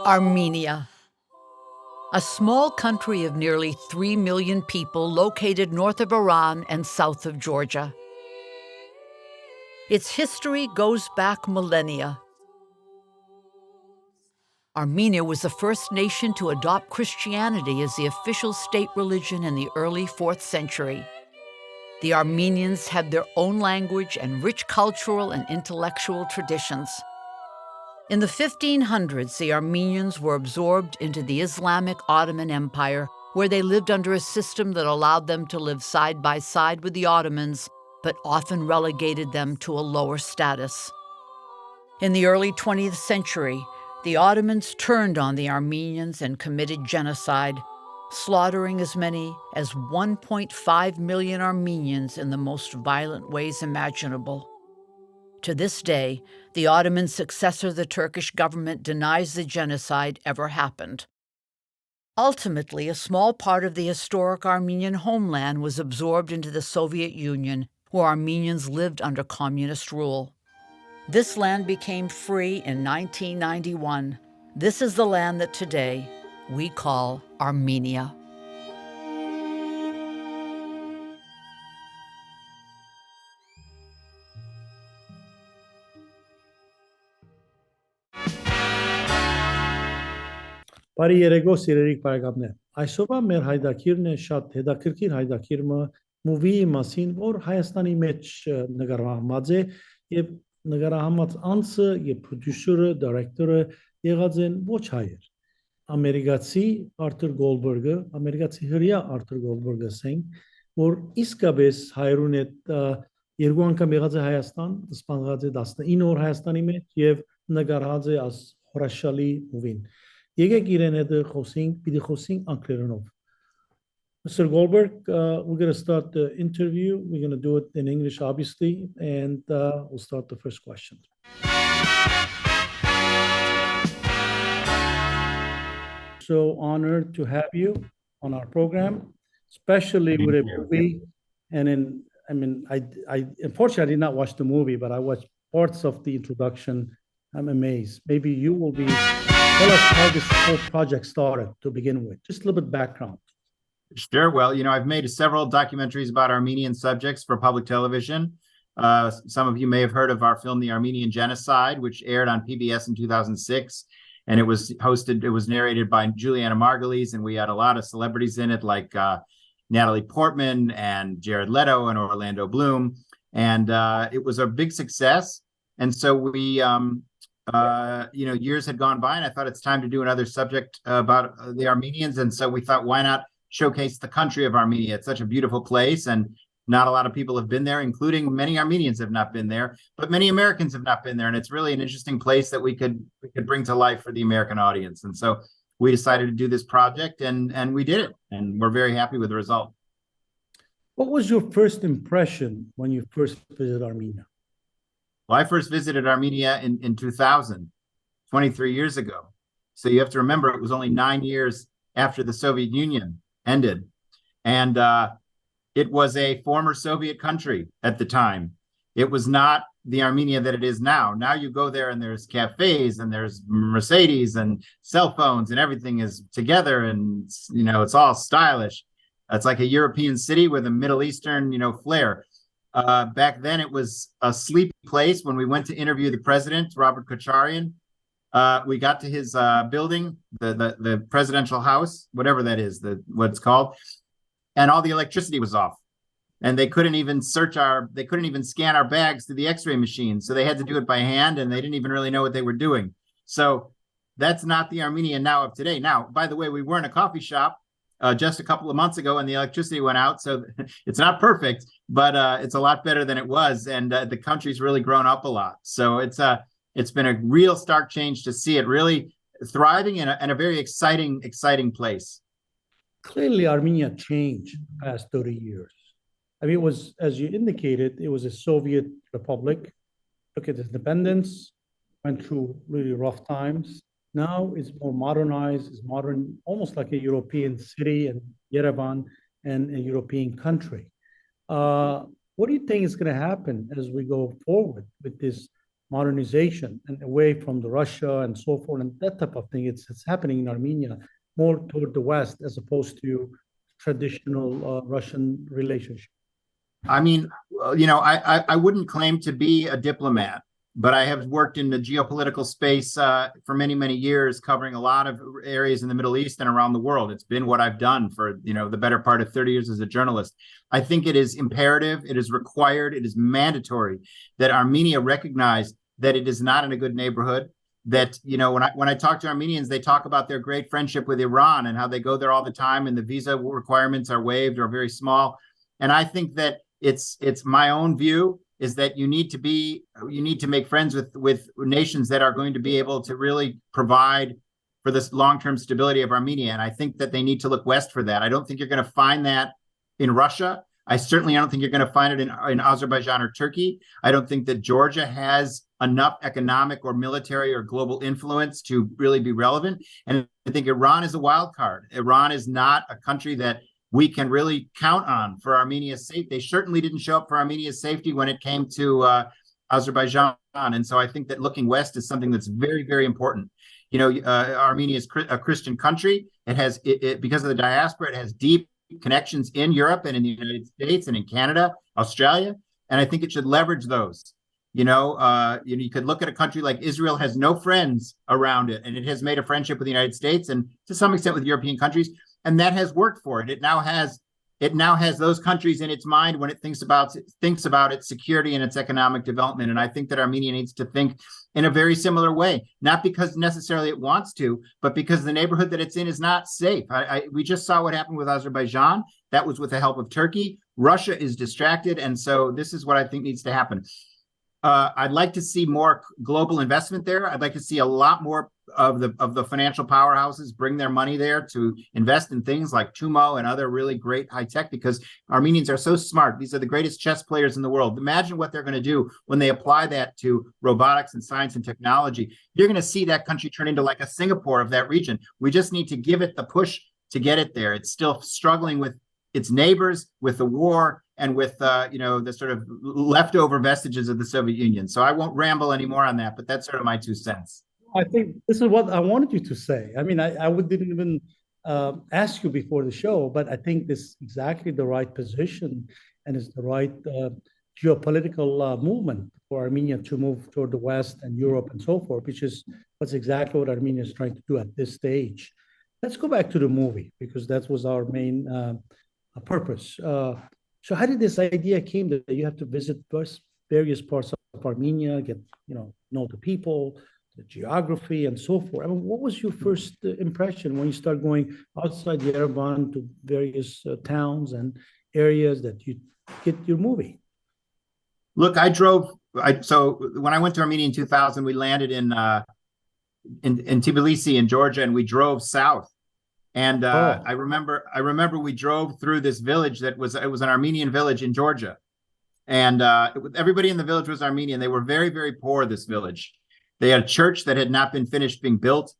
Armenia, a small country of nearly 3 million people located north of Iran and south of Georgia. Its history goes back millennia. Armenia was the first nation to adopt Christianity as the official state religion in the early 4th century. The Armenians had their own language and rich cultural and intellectual traditions. In the 1500s, the Armenians were absorbed into the Islamic Ottoman Empire, where they lived under a system that allowed them to live side by side with the Ottomans, but often relegated them to a lower status. In the early 20th century, the Ottomans turned on the Armenians and committed genocide, slaughtering as many as 1.5 million Armenians in the most violent ways imaginable. To this day, the Ottoman successor, the Turkish government, denies the genocide ever happened. Ultimately, a small part of the historic Armenian homeland was absorbed into the Soviet Union, where Armenians lived under communist rule. This land became free in 1991. This is the land that today we call Armenia. Բարի երեկո սիրելի բարեկամներ։ Այսօրվա մեր հայդակիրն է շատ հետաքրքիր հայդակիրը մուվիի մասին, որ Հայաստանի մեջ նկարահանված է եւ նկարահանված անձը եւ պրոդյուսերը, դիրեկտորը եղած են ոչ հայեր։ Ամերիկացի Արթուր Գոլբերգը, ամերիկացի հրյա Արթուր Գոլբերգը ասենք, որ իսկապես հայրուն է երկու անգամ եղած է Հայաստան, սպանված է 19 օր Հայաստանի մեջ եւ նկարահանած է as հրաշալի մուվին։ Եկեք իրեն հետ խոսենք, պիտի խոսենք անգլերենով։ Mr. Goldberg, we're going to start the interview. We're going to do it in English, obviously, and we'll start the first question. So honored to have you on our program, especially with a movie. And I unfortunately I did not watch the movie, but I watched parts of the introduction. I'm amazed. Maybe you will be. Tell us how this whole project started to begin with. Just a little bit background. Sure. Well, I've made several documentaries about Armenian subjects for public television. Some of you may have heard of our film, The Armenian Genocide, which aired on PBS in 2006. And it was narrated by Juliana Margulies, and we had a lot of celebrities in it, like Natalie Portman and Jared Leto and Orlando Bloom. And it was a big success. And so we... years had gone by, and I thought it's time to do another subject about the Armenians. And so we thought, why not showcase the country of Armenia? It's such a beautiful place, and not a lot of people have been there, including many Armenians have not been there, but many Americans have not been there. And it's really an interesting place that we could bring to life for the American audience. And so we decided to do this project, and we did it, and we're very happy with the result. What was your first impression when you first visited Armenia? Well, I first visited Armenia in 2000, 23 years ago. So you have to remember, it was only 9 years after the Soviet Union ended. And it was a former Soviet country at the time. It was not the Armenia that it is now. Now you go there and there's cafes and there's Mercedes and cell phones and everything is together, and it's all stylish. It's like a European city with a Middle Eastern, flair. Back then, it was a sleepy place. When we went to interview the president, Robert Kocharyan, we got to his building, the presidential house, whatever that is, what it's called, and all the electricity was off, and they couldn't even scan our bags through the X-ray machine, so they had to do it by hand, and they didn't even really know what they were doing. So that's not the Armenia now of today. Now, by the way, we were in a coffee shop just a couple of months ago, and the electricity went out, so it's not perfect, but it's a lot better than it was, and the country's really grown up a lot. So it's been a real stark change to see it really thriving in a very exciting place. Clearly, Armenia changed in the past 30 years. I mean, it was, as you indicated, it was a Soviet republic, took its independence, went through really rough times. Now it's more modernized, it's modern, almost like a European city, and Yerevan and a European country. What do you think is going to happen as we go forward with this modernization and away from the Russia and so forth and that type of thing. It's happening in Armenia more toward the West as opposed to traditional Russian relationship. I mean, I wouldn't claim to be a diplomat, but I have worked in the geopolitical space for many, many years, covering a lot of areas in the Middle East and around the world. It's been what I've done for, the better part of 30 years as a journalist. I think it is imperative, it is required, it is mandatory that Armenia recognize that it is not in a good neighborhood. That, when I talk to Armenians, they talk about their great friendship with Iran and how they go there all the time and the visa requirements are waived or very small. And I think that it's my own view is that you need to make friends with nations that are going to be able to really provide for this long-term stability of Armenia. And I think that they need to look west for that. I don't think you're going to find that in Russia. I don't think you're going to find it in Azerbaijan or Turkey. I don't think that Georgia has enough economic or military or global influence to really be relevant. And I think Iran is a wild card. Iran is not a country that we can really count on for Armenia's safety. They certainly didn't show up for Armenia's safety when it came to Azerbaijan. And so I think that looking west is something that's very, very important. Armenia is a Christian country. It has, because of the diaspora, it has deep connections in Europe and in the United States and in Canada, Australia. And I think it should leverage those. You could look at a country like Israel has no friends around it, and it has made a friendship with the United States and to some extent with European countries. And that has worked for it. It now has those countries in its mind when it thinks about its security and its economic development. And I think that Armenia needs to think in a very similar way, not because necessarily it wants to, but because the neighborhood that it's in is not safe. We just saw what happened with Azerbaijan. That was with the help of Turkey. Russia is distracted. And so this is what I think needs to happen. I'd like to see more global investment there. I'd like to see a lot more of the financial powerhouses bring their money there to invest in things like Tumo and other really great high tech, because Armenians are so smart. These are the greatest chess players in the world. Imagine what they're going to do when they apply that to robotics and science and technology. You're going to see that country turn into like a Singapore of that region. We just need to give it the push to get it there. It's still struggling with its neighbors, with the war, and with the sort of leftover vestiges of the Soviet Union. So I won't ramble anymore on that, but that's sort of my 2 cents. I think this is what I wanted you to say. I mean, I didn't even ask you before the show, but I think this is exactly the right position and it's the right geopolitical movement for Armenia to move toward the West and Europe and so forth, which is what's exactly what Armenia is trying to do at this stage. Let's go back to the movie because that was our main purpose. So how did this idea came that you have to visit various parts of Armenia, get know the people, the geography, and so forth? I mean, what was your first impression when you start going outside Yerevan to various towns and areas that you get your movie? Look, so when I went to Armenia in 2000, we landed in Tbilisi in Georgia, and we drove south. And I remember we drove through this village it was an Armenian village in Georgia. And everybody in the village was Armenian. They were very, very poor, this village. They had a church that had not been finished being built.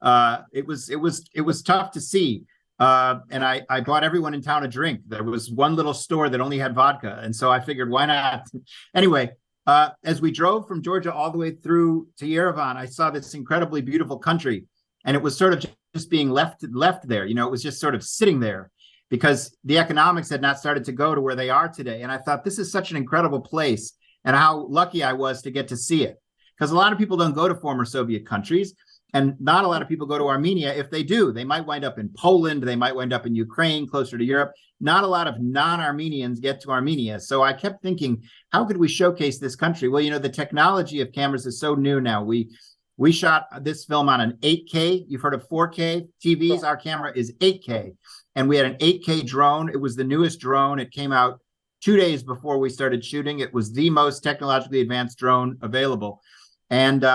It was tough to see. And I bought everyone in town a drink. There was one little store that only had vodka. And so I figured, why not? Anyway, as we drove from Georgia all the way through to Yerevan, I saw this incredibly beautiful country. And it was sort of just being left there. It was just sort of sitting there because the economics had not started to go to where they are today. And I thought, this is such an incredible place and how lucky I was to get to see it. Because a lot of people don't go to former Soviet countries, and not a lot of people go to Armenia. If they do, they might wind up in Poland, they might wind up in Ukraine, closer to Europe. Not a lot of non-Armenians get to Armenia. So I kept thinking, how could we showcase this country? Well, the technology of cameras is so new now. We shot this film on an 8K. You've heard of 4K TVs. Our camera is 8K. And we had an 8K drone. It was the newest drone. It came out 2 days before we started shooting. It was the most technologically advanced drone available. And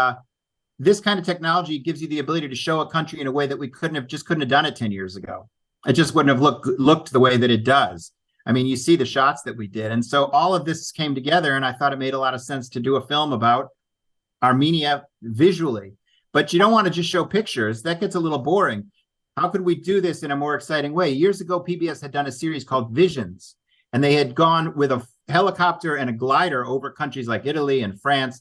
this kind of technology gives you the ability to show a country in a way that we couldn't have done it 10 years ago. It just wouldn't have looked the way that it does. I mean, you see the shots that we did. And so all of this came together, and I thought it made a lot of sense to do a film about Armenia visually. But you don't want to just show pictures. That gets a little boring. How could we do this in a more exciting way? Years ago, PBS had done a series called Visions, and they had gone with a helicopter and a glider over countries like Italy and France.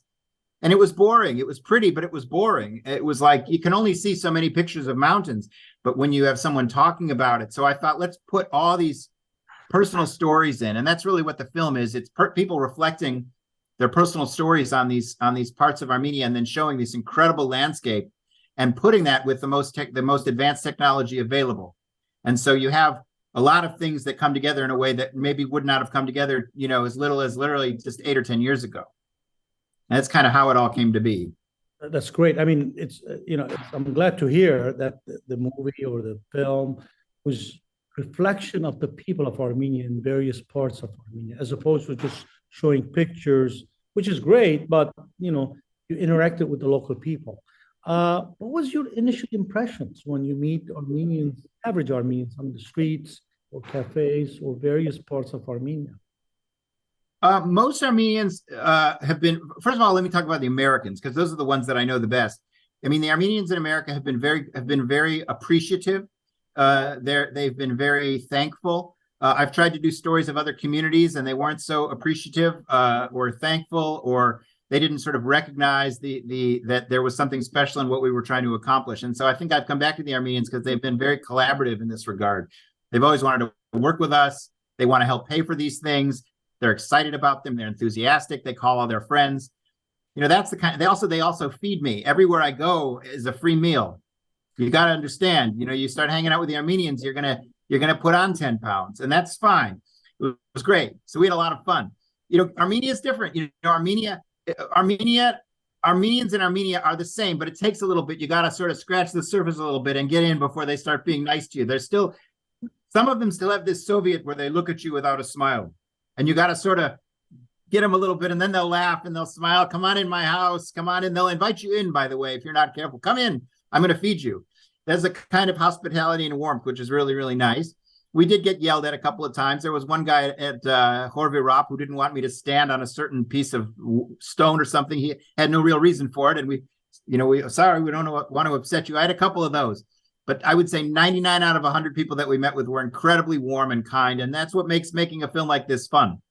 And it was boring. It was pretty, but it was boring. It was like you can only see so many pictures of mountains, but when you have someone talking about it. So I thought, let's put all these personal stories in, and that's really what the film is. It's people reflecting their personal stories on these parts of Armenia, and then showing this incredible landscape and putting that with the most advanced technology available. And so you have a lot of things that come together in a way that maybe would not have come together, as little as literally just 8 or 10 years ago. And that's kind of how it all came to be. That's great. I mean, I'm glad to hear that the movie or the film was reflection of the people of Armenia in various parts of Armenia, as opposed to just showing pictures, which is great, but you interacted with the local people. What was your initial impressions when you meet Armenians, average Armenians, on the streets or cafes or various parts of Armenia? Most Armenians have been, first of all, let me talk about the Americans, because those are the ones that I know the best. I mean, the Armenians in America have been very appreciative. They've been very thankful. I've tried to do stories of other communities, and they weren't so appreciative or thankful, or they didn't sort of recognize that there was something special in what we were trying to accomplish. And so I think I've come back to the Armenians because they've been very collaborative in this regard. They've always wanted to work with us. They want to help pay for these things. They're excited about them. They're enthusiastic. They call all their friends. That's the kind. They also feed me. Everywhere I go is a free meal. You got to understand. You start hanging out with the Armenians, you're gonna put on 10 pounds, and that's fine. It was great. So we had a lot of fun. Armenia is different. Armenians in Armenia are the same, but it takes a little bit. You got to sort of scratch the surface a little bit and get in before they start being nice to you. There's still, some of them still have this Soviet where they look at you without a smile, and you got to sort of get them a little bit, and then they'll laugh and they'll smile. Come on in my house. Come on in. They'll invite you in, by the way, if you're not careful. Come in. I'm going to feed you. There's a kind of hospitality and warmth, which is really, really nice. We did get yelled at a couple of times. There was one guy at Horvirap who didn't want me to stand on a certain piece of stone or something. He had no real reason for it. And we sorry, we don't want to upset you. I had a couple of those. But I would say 99 out of 100 people that we met with were incredibly warm and kind. And that's what makes making a film like this fun.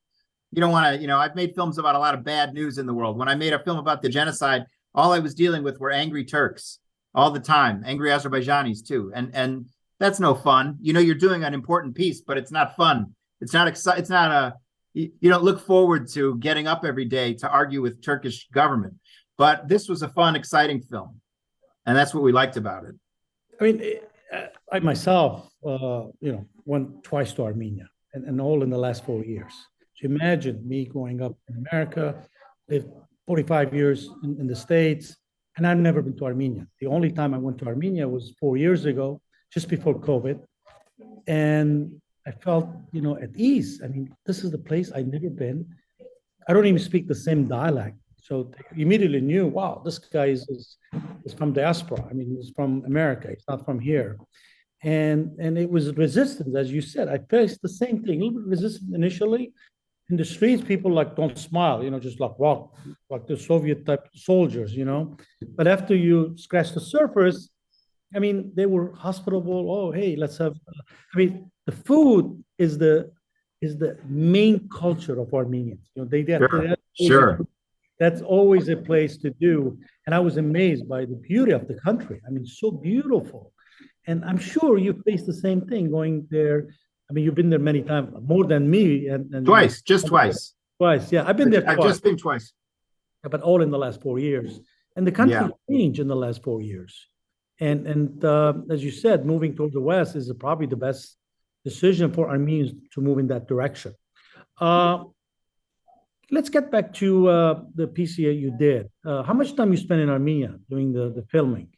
You don't want to, I've made films about a lot of bad news in the world. When I made a film about the genocide, all I was dealing with were angry Turks all the time, angry Azerbaijanis too. And that's no fun. You're doing an important piece, but it's not fun. It's not exciting. It's not you don't look forward to getting up every day to argue with Turkish government. But this was a fun, exciting film. And that's what we liked about it. I mean, I myself, went twice to Armenia, and all in the last 4 years. So imagine me growing up in America, lived 45 years in the States, and I've never been to Armenia. The only time I went to Armenia was 4 years ago, just before COVID. And I felt, at ease. I mean, this is the place I've never been. I don't even speak the same dialect. So they immediately knew, wow, this guy is from diaspora. I mean, he's from America. He's not from here. And it was resistance, as you said. I faced the same thing, a little bit resistance initially. In the streets, people don't smile, just walk like the Soviet type soldiers, But after you scratch the surface, I mean, they were hospitable. Oh, hey, let's have. The food is the main culture of Armenians. Sure. That's always a place to do. And I was amazed by the beauty of the country. I mean, so beautiful. And I'm sure you faced the same thing going there. I mean, you've been there many times, more than me. And twice, just twice. Twice, yeah. I've been there twice. I've just been twice. But all in the last 4 years. And the country changed in the last 4 years. And as you said, moving toward the West is probably the best decision for Armenians to move in that direction. Let's get back to the piece you did. How much time you spent in Armenia doing the filming?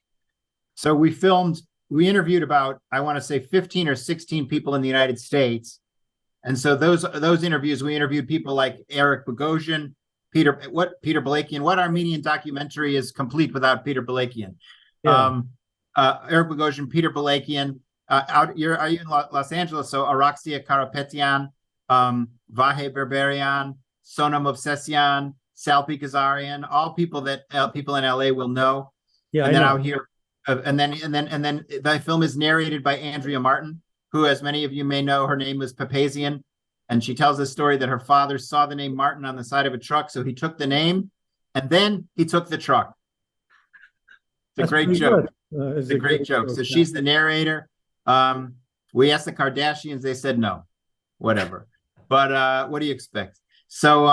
So we interviewed about, I want to say 15 or 16 people in the United States. And so those interviews, we interviewed people like Eric Bogosian, Peter Balakian. What Armenian documentary is complete without Peter Balakian? Yeah. Eric Bogosian, Peter Balakian. Are you in Los Angeles? So Araxia Karapetian, Vahe Berberian, Sonam Movsesian, Salpi Kazarian, all people that people in LA will know. Yeah, and then out here, and then the film is narrated by Andrea Martin, who, as many of you may know, her name was Papazian, and she tells the story that her father saw the name Martin on the side of a truck, so he took the name, And then he took the truck. It's a That's great pretty joke. good. It's a great joke. So she's the narrator. We asked the Kardashians, they said no, whatever. But what do you expect? So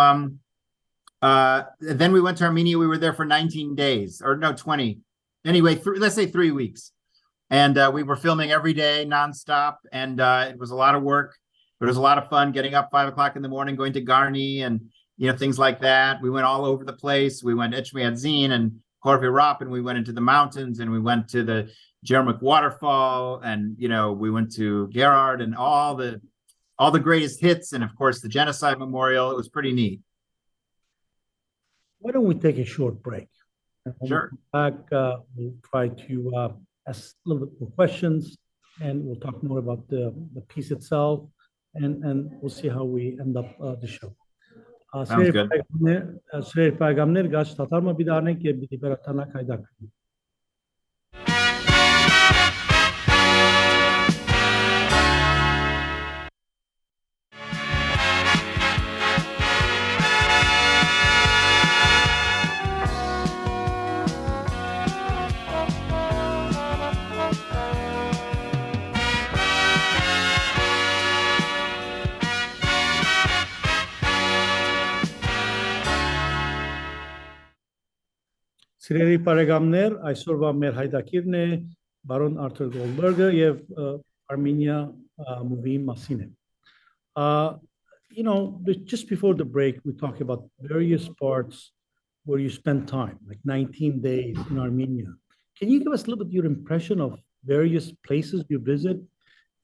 then we went to Armenia. We were there for 19 days, or no, 20. Anyway, let's say 3 weeks. And we were filming every day, nonstop. And it was a lot of work. But it was a lot of fun getting up 5 o'clock in the morning, going to Garni and, things like that. We went all over the place. We went to Etchmiadzin and Khorvi Rap, and we went into the mountains, and we went to the Jermuk waterfall, and, we went to Gerard and all the greatest hits. And of course, the genocide memorial. It was pretty neat. Why don't we take a short break? And when Sure. we come back, we'll try to ask a little bit more questions, and we'll talk more about the piece itself, and we'll see how we end up the show. Sounds good. Սիրելի պայգամներ, գաչ թաթարմը բիդարնենք և բիդի բերատանակ հայդակրին։ Սիրելի բարեկամներ, այսօրվա մեր հայդակիրն է բարոն Arthur Goldberg-ը եւ Armenia movie մասին է։ Just before the break, we talked about various parts where you spent time, like 19 days in Armenia. Can you give us a little bit your impression of various places you visit,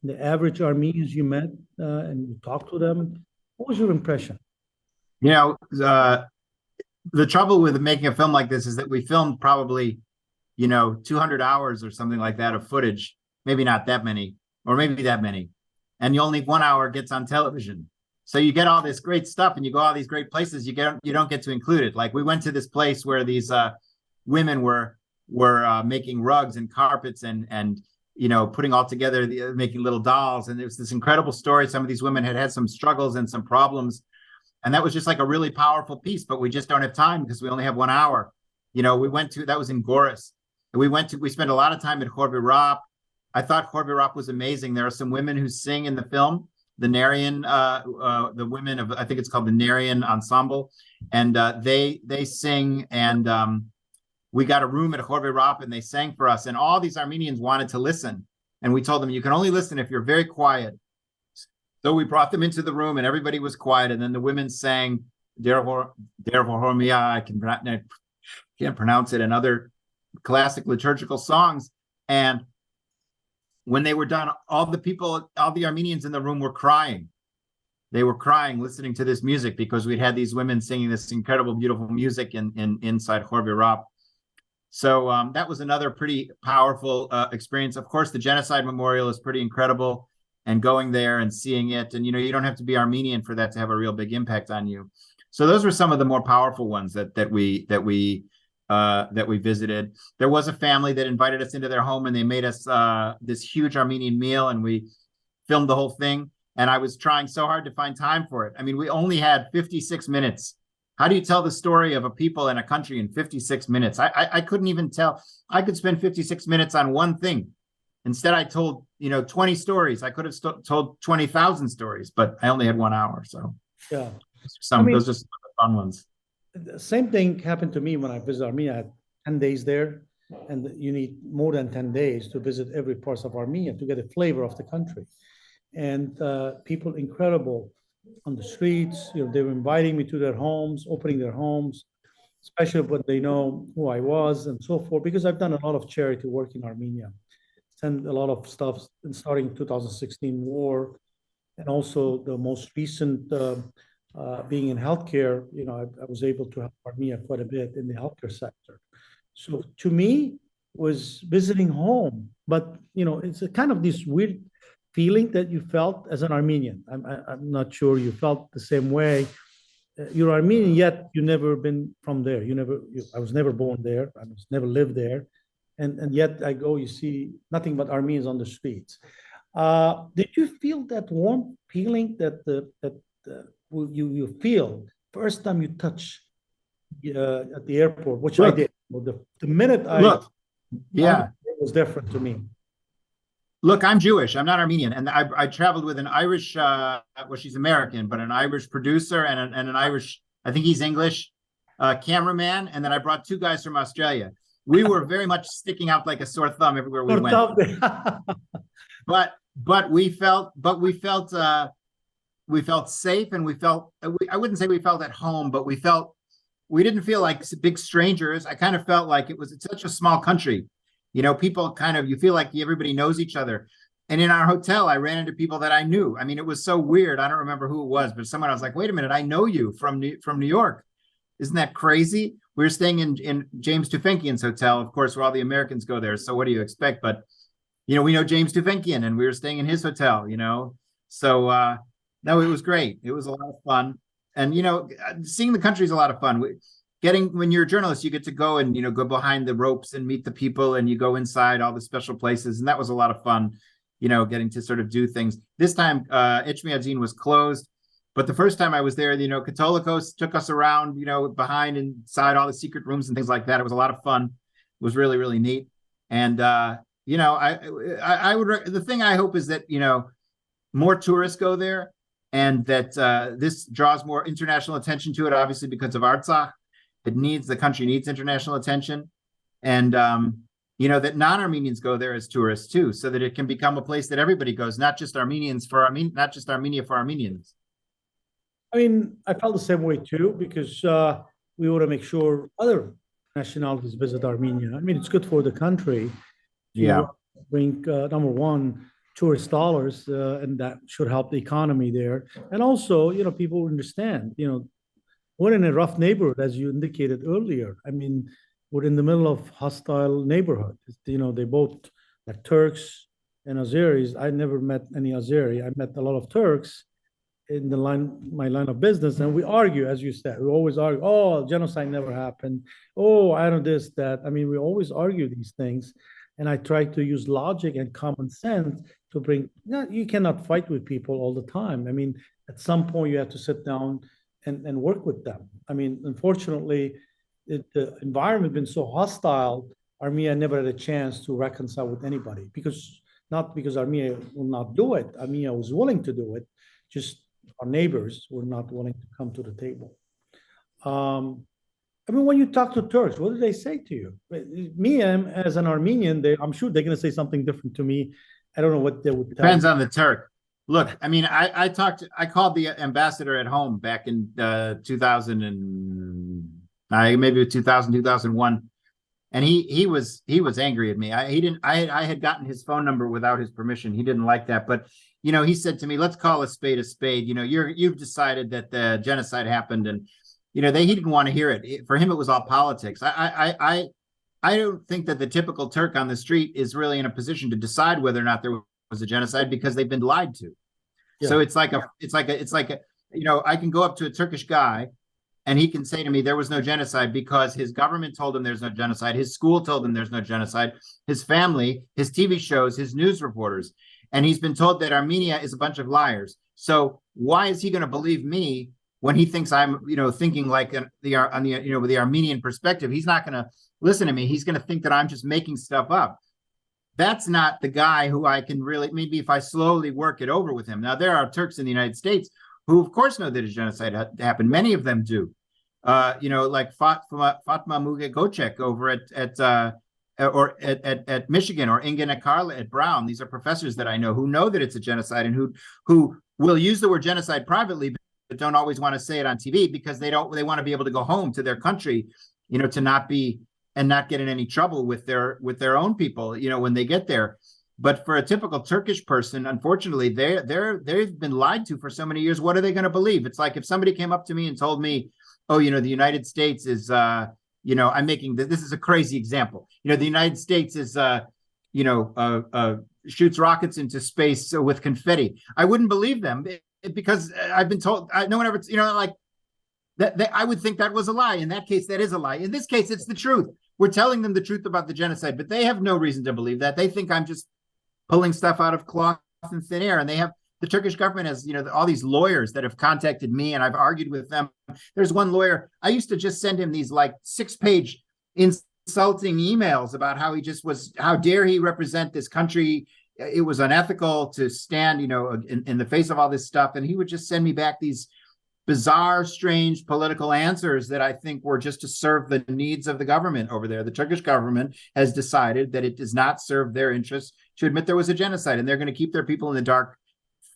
the average Armenians you met, and you talked to them? What was your impression? The trouble with making a film like this is that we filmed probably, 200 hours or something like that of footage, maybe not that many, or maybe that many. And only 1 hour gets on television. So you get all this great stuff and you go all these great places, you don't get to include it. Like we went to this place where these women were making rugs and carpets and putting all together, making little dolls. And it was this incredible story. Some of these women had some struggles and some problems. And that was just like a really powerful piece, but we just don't have time because we only have 1 hour. That was in Goris. We spent a lot of time at Khorvi Rap. I thought Khorvi Rap was amazing. There are some women who sing in the film, the Narian, the women of, I think it's called the Narian Ensemble. And they sing, and we got a room at Khorvi Rap and they sang for us. And all these Armenians wanted to listen. And we told them, you can only listen if you're very quiet. So we brought them into the room and everybody was quiet. And then the women sang Dervorhormia, I can't pronounce it, and other classic liturgical songs. And when they were done, all the Armenians in the room were crying. They were crying listening to this music because we'd had these women singing this incredible, beautiful music inside Khorvi Rap. So that was another pretty powerful experience. Of course, the genocide memorial is pretty incredible. And going there and seeing it, and you don't have to be Armenian for that to have a real big impact on you. So those were some of the more powerful ones that we visited. There was a family that invited us into their home, and they made us this huge Armenian meal, and we filmed the whole thing. And I was trying so hard to find time for it. I mean, we only had 56 minutes. How do you tell the story of a people in a country in 56 minutes? I couldn't even tell. I could spend 56 minutes on one thing. Instead, I told 20 stories. I could have told 20,000 stories, but I only had 1 hour. So yeah, those are some of the fun ones. The same thing happened to me when I visited Armenia. I had 10 days there, and you need more than 10 days to visit every part of Armenia to get a flavor of the country. And people incredible on the streets. They were inviting me to their homes, opening their homes, especially when they know who I was and so forth. Because I've done a lot of charity work in Armenia. Sent a lot of stuff starting 2016 war, and also the most recent being in healthcare. I was able to help Armenia quite a bit in the healthcare sector. So to me, was visiting home, but it's a kind of this weird feeling that you felt as an Armenian. I'm not sure you felt the same way. You're Armenian, yet you never been from there. I was never born there. I was never lived there. And yet I go, you see nothing but Armenians on the streets. Did you feel that warm feeling that you feel first time you touch at the airport, which I Look. did. Well, the minute I Look, yeah. it was different to me. Look, I'm Jewish. I'm not Armenian, and I traveled with an Irish. Well, she's American, but an Irish producer and an Irish. I think he's English, cameraman, and then I brought two guys from Australia. We were very much sticking out like a sore thumb everywhere we went. But we felt safe, and we felt. I wouldn't say we felt at home, but we didn't feel like big strangers. I kind of felt like it's such a small country. You know, people you feel like everybody knows each other. And in our hotel, I ran into people that I knew. I mean, it was so weird. I don't remember who it was, but someone, I was like, wait a minute, I know you from New York. Isn't that crazy? We were staying in James Tufenkian's hotel, of course, where all the Americans go there. So what do you expect? But, you know, we know James Tufenkian, and we were staying in his hotel, you know. So, no, it was great. It was a lot of fun. And, you know, seeing the country is a lot of fun. When you're a journalist, you get to go and, you know, go behind the ropes and meet the people, and you go inside all the special places. And that was a lot of fun, you know, getting to sort of do things. This time, Echmiadzin was closed. But the first time I was there, you know, Katolikos took us around, you know, behind and inside all the secret rooms and things like that. It was a lot of fun. It was really, really neat. And, you know, I would, the thing I hope is that, you know, more tourists go there, and that this draws more international attention to it, obviously, because of Artsakh. The country needs international attention. And, you know, that non-Armenians go there as tourists too, so that it can become a place that everybody goes, not just Armenia for Armenians. I mean, I felt the same way too, because we want to make sure other nationalities visit Armenia. I mean, it's good for the country. Yeah. Bring, number one, tourist dollars, and that should help the economy there. And also, you know, people understand, you know, we're in a rough neighborhood, as you indicated earlier. I mean, we're in the middle of hostile neighborhood. You know, they both like Turks and Azeris. I never met any Azeri. I met a lot of Turks in my line of business, and we argue, as you said. We always argue, oh, genocide never happened. Oh, I don't this, that. I mean, we always argue these things. And I try to use logic and common sense to bring, you cannot fight with people all the time. I mean, at some point you have to sit down and work with them. I mean, unfortunately, the environment has been so hostile, Armenia never had a chance to reconcile with anybody, not because Armenia will not do it. Armenia was willing to do it, just our neighbors were not willing to come to the table. I mean, when you talk to Turks, what do they say to you? Me, as an Armenian, I'm sure they're going to say something different to me. I don't know what they would tell. Depends on the Turk. Look, I mean, I called the ambassador at home back in 2000 and maybe 2000, 2001. And he was angry at me. I had gotten his phone number without his permission. He didn't like that. But, you know, he said to me, let's call a spade a spade. You know, you've decided that the genocide happened, and, you know, he didn't want to hear it. For him, it was all politics. I don't think that the typical Turk on the street is really in a position to decide whether or not there was a genocide, because they've been lied to. Yeah. So it's like you know, I can go up to a Turkish guy and he can say to me, there was no genocide because his government told him there's no genocide. His school told him there's no genocide. His family, his TV shows, his news reporters. And he's been told that Armenia is a bunch of liars. So why is he going to believe me when he thinks I'm, you know, thinking like with the Armenian perspective? He's not going to listen to me. He's going to think that I'm just making stuff up. That's not the guy who I can really, maybe if I slowly work it over with him. Now, there are Turks in the United States who, of course, know that a genocide happened. Many of them do. You know, like Fatma Muge Gocek over at Michigan, or Inga Nakarla at Brown. These are professors that I know that it's a genocide, and who will use the word genocide privately, but don't always want to say it on TV, because they want to be able to go home to their country, you know, to not get in any trouble with their own people, you know, when they get there. But for a typical Turkish person, unfortunately, they've been lied to for so many years. What are they going to believe? It's like if somebody came up to me and told me, oh, you know, the United States is, you know, I'm making this is a crazy example. You know, the United States is, you know, shoots rockets into space with confetti. I wouldn't believe them, because I've been told, no one ever, you know, like that I would think that was a lie. In that case, that is a lie. In this case, it's the truth. We're telling them the truth about the genocide, but they have no reason to believe that. They think I'm just pulling stuff out of cloth and thin air, and they the Turkish government has, all these lawyers that have contacted me, and I've argued with them. There's one lawyer, I used to just send him these like 6-page insulting emails about how how dare he represent this country. It was unethical to stand, in the face of all this stuff. And he would just send me back these bizarre, strange political answers that I think were just to serve the needs of the government over there. The Turkish government has decided that it does not serve their interests to admit there was a genocide, and they're going to keep their people in the dark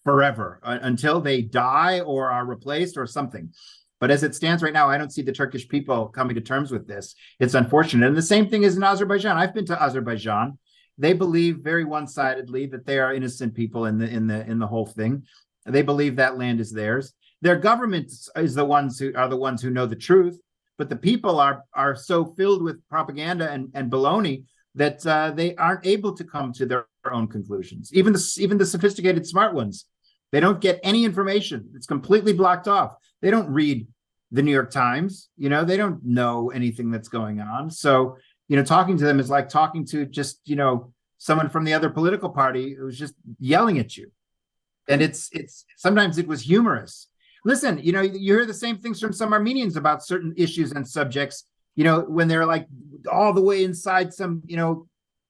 forever until they die or are replaced or something. But as it stands right now, I don't see the Turkish people coming to terms with this. It's unfortunate. And the same thing is in Azerbaijan. I've been to Azerbaijan. They believe very one-sidedly that they are innocent people in the whole thing. They believe that land is theirs. Their government is the ones who know the truth, but the people are so filled with propaganda and baloney that they aren't able to come to their own conclusions. Even the sophisticated smart ones, they don't get any information. It's completely blocked off. They don't read the New York Times. They don't know anything that's going on. So, talking to them is like talking to just, someone from the other political party who's just yelling at you. And it's sometimes it was humorous. Listen, you hear the same things from some Armenians about certain issues and subjects, when they're like all the way inside some,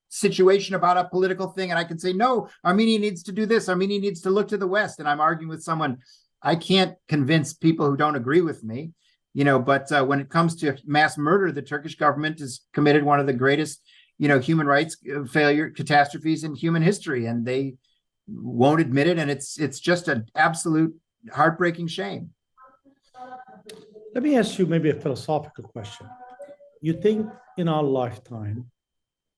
situation about a political thing. And I can say, no, Armenia needs to do this. Armenia needs to look to the West. And I'm arguing with someone. I can't convince people who don't agree with me, but when it comes to mass murder, the Turkish government has committed one of the greatest, human rights failure catastrophes in human history. And they won't admit it. And it's just an absolute heartbreaking shame. Let me ask you maybe a philosophical question. You think in our lifetime,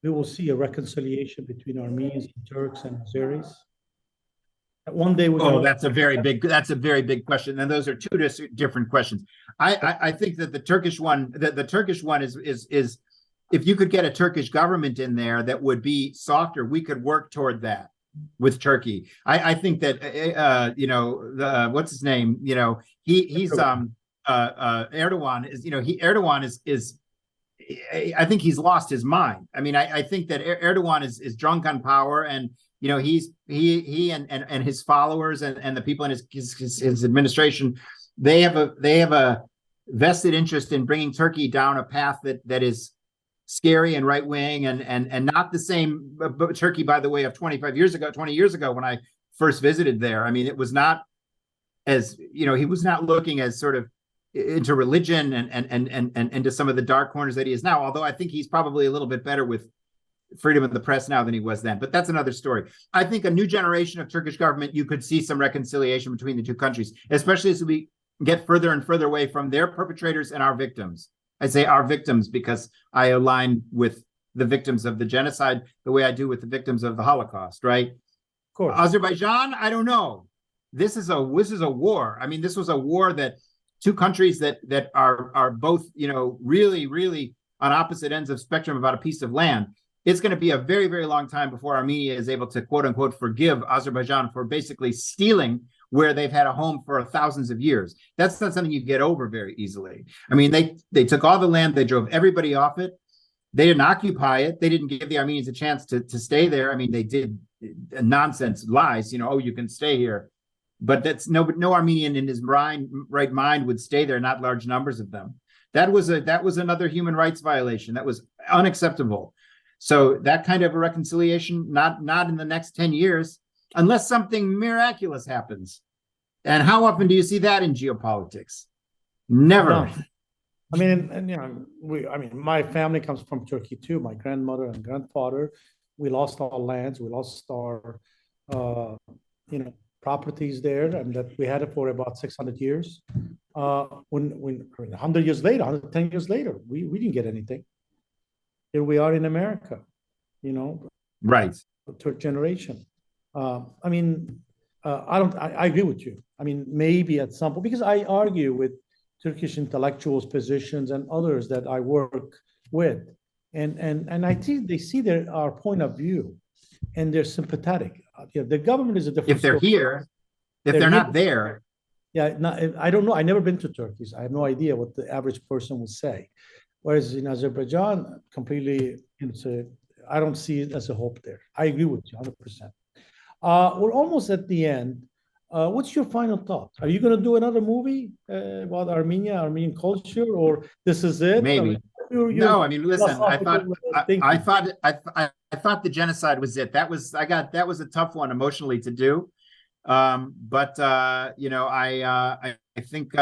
we will see a reconciliation between Armenians and Turks and Azeris? One day that's a very big question, and those are two different questions. I think that the Turkish one is if you could get a Turkish government in there that would be softer, we could work toward that with Turkey. I think that what's his name? He's Erdogan is Erdogan is I think he's lost his mind. I mean, I think that Erdogan is drunk on power, and he and his followers and the people in his administration, they have a vested interest in bringing Turkey down a path that is scary and right wing and not the same Turkey, by the way, of 20 years ago when I first visited there. I mean, it was not as he was not looking as sort of into religion and into some of the dark corners that he is now, although I think he's probably a little bit better with freedom of the press now than he was then. But that's another story. I think a new generation of Turkish government, you could see some reconciliation between the two countries, especially as we get further and further away from their perpetrators and our victims. I say our victims because I align with the victims of the genocide the way I do with the victims of the Holocaust, right? Of course. Azerbaijan, I don't know. This is a war. I mean, this was a war that two countries that are both, really, really on opposite ends of spectrum about a piece of land. It's going to be a very, very long time before Armenia is able to, quote unquote, forgive Azerbaijan for basically stealing where they've had a home for thousands of years. That's not something you get over very easily. I mean, they took all the land, they drove everybody off it. They didn't occupy it. They didn't give the Armenians a chance to stay there. I mean, they did nonsense lies, you can stay here. But that's no Armenian in his right mind would stay there, not large numbers of them. That was another human rights violation. That was unacceptable. So that kind of a reconciliation, not in the next 10 years, unless something miraculous happens. And how often do you see that in geopolitics? Never. No. I mean, my family comes from Turkey too. My grandmother and grandfather, we lost our lands, we lost our, properties there, and that we had it for about 600 years. When 100 years later, 110 years later, we didn't get anything. Here we are in America, right? Third generation. I agree with you. I mean, maybe at some point, because I argue with Turkish intellectuals, physicians, and others that I work with, and I think they see our point of view, and they're sympathetic. The government is a different. If they're story. here, if they're not there. Yeah, I don't know. I've never been to Turkey, so I have no idea what the average person would say. Whereas in Azerbaijan, completely, I don't see it as a hope there. I agree with you 100%. We're almost at the end. What's your final thought? Are you going to do another movie about Armenia, Armenian culture, or this is it? Maybe. You're No, I mean, listen, I philosophical thought the genocide was it. That was a tough one emotionally to do. You know, I think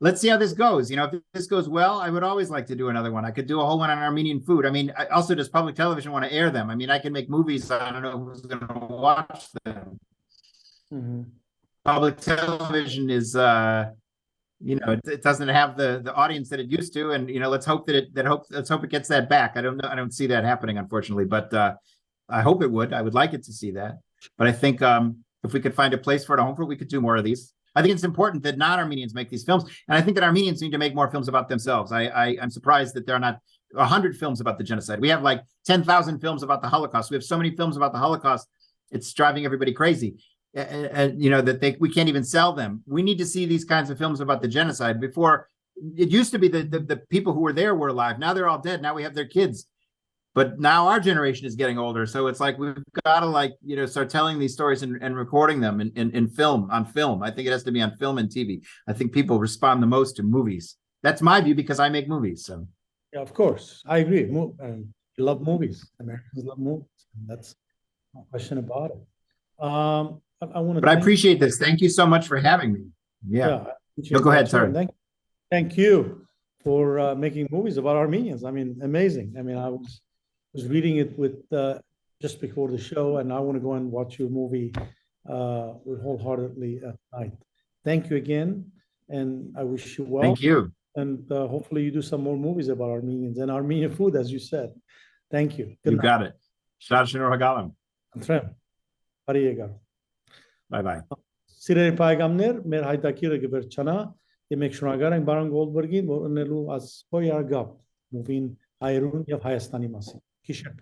let's see how this goes. You know, if this goes well, I would always like to do another one. I could do a whole one on Armenian food. I mean, also, does public television want to air them? I mean, I can make movies. I don't know who's going to watch them. Mm-hmm. Public television is, you know, it doesn't have the audience that it used to, and you know, let's hope that let's hope it gets that back. I don't know. I don't see that happening, unfortunately, but I hope it would. I would like it to see that. But I think if we could find a place for it, a home for it, we could do more of these. I think it's important that non-Armenians make these films, and I think that Armenians need to make more films about themselves. I'm surprised that there are not 100 films about the genocide. We have like 10,000 films about the Holocaust. We have so many films about the Holocaust, it's driving everybody crazy. And you know that we can't even sell them. We need to see these kinds of films about the genocide. Before, it used to be the people who were there were alive. Now they're all dead. Now we have their kids. But now our generation is getting older, so it's like we've got to, like, you know, start telling these stories and recording them in film, on film. I think it has to be on film and TV. I think people respond the most to movies. That's my view because I make movies. So yeah, of course, I agree. You love movies. Americans love movies. That's no question about it. I want to. But I appreciate this. Thank you so much for having me. Yeah. No, go ahead, sorry. Thank you for making movies about Armenians. I mean, amazing. I mean, I was reading it with just before the show, and I want to go and watch your movie wholeheartedly at night. Thank you again, and I wish you well. Thank you. And hopefully you do some more movies about Armenians and Armenian food, as you said. Thank you. You got it. Shad-Shinor Hagalam. Bye-bye. Սիրելի պայգամներ, մեր հայտակիրը կվերջանա, եւ մենք շնորհակալ ենք բարոն Գոլդբերգին, որ ունելու աս հոյարգապ մուվին հայերուն եւ Հայաստանի մասին։ Քիշեր